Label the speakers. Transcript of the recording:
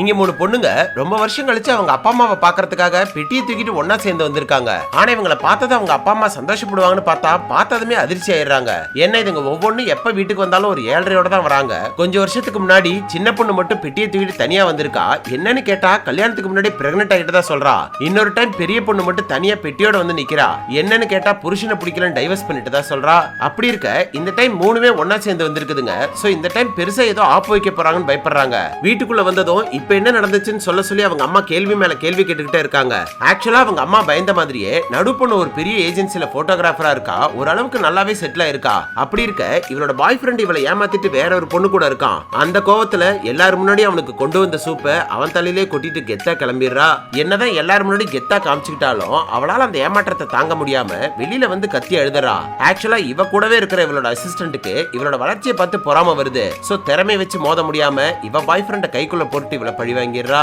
Speaker 1: இங்க 3 பொண்ணுங்க ரொம்ப வருஷம் கழிச்சு அவங்க அப்பா அம்மாவை பாக்குறதுக்காக பெட்டியை தூக்கிட்டு ஒன்னா சேர்ந்து வந்திருக்காங்க. ஆனா இவங்களை பார்த்தது அவங்க அப்பா அம்மா சந்தோஷப்படுவாங்கன்னு பார்த்தா பார்த்ததுமே அதிர்ச்சி ஆயிடுறாங்க. என்ன இதுங்க ஒவ்வொன்னும் எப்ப வீட்டுக்கு வந்தாலும் ஒரு 7:30 தான் வராங்க. கொஞ்சம் வருஷத்துக்கு முன்னாடி சின்ன பொண்ணு மட்டும் பெட்டியை தூக்கிட்டு தனியா வந்திருக்கா. என்னன்னு கேட்டா கல்யாணத்துக்கு முன்னாடி பிரெக்னென்ட் ஆகிட்டு தான் சொல்றா. இன்னொரு டைம் பெரிய பொண்ணு மட்டும் தனியா பெட்டியோட வந்து நிக்கிறா. என்னன்னு கேட்டா புருஷனை பிடிக்கலன்னு டைவர்ஸ் பண்ணிட்டு தான் சொல்றா. அப்படி இருக்க இந்த டைம் 3மே ஒன்னா சேர்ந்து வந்திருக்குதுங்க. சோ இந்த டைம் பெருசா ஏதோ ஆப்பு வைக்க போறாங்கன்னு பயப்படுறாங்க. வீட்டுக்குள்ள வந்ததும் இப்ப என்ன நடந்துச்சுன்னு சொல்லி அவங்க அம்மா கேள்வி மேல கேள்வி கேட்டுக்கிட்டே இருக்காங்க. ஆக்சுவலா அவங்க அம்மா பயந்த மாதிரியே நடு பொண்ணு ஒரு பெரிய ஏஜென்சில போட்டோகிராஃபரா இருக்கா. ஓரளவுக்கு நல்லாவே செட்டில் ஆயிருக்கா. அப்படி இருக்க இவளோட பாய் ஃப்ரெண்ட் இவளை ஏமாத்திட்டு வேற ஒரு பொண்ணு கூட இருக்கான். அந்த கோவத்துல எல்லாரும் முன்னாடி அவனுக்கு கொண்டு வந்த சூப்பை அவன் தலையிலே கொட்டிட்டு கெத்தா கிளம்பிடுறா. என்னதான் எல்லாரும் முன்னாடி கெத்தா காமிச்சுக்கிட்டாலும் அவளால அந்த ஏமாற்றத்தை தாங்க முடியாம வெளியில வந்து கத்தி எழுதுறா. ஆக்சுவலா இவ கூடவே இருக்கிற இவளோட அசிஸ்டன்ட்டுக்கு இவளோட வளர்ச்சியை பார்த்து பொறாம வருது. சோ திறமை வச்சு மோத முடியாம இவ பாய் ஃப்ரெண்ட கைக்குள்ள போட்டு இவளை பழி வாங்கிடுறா.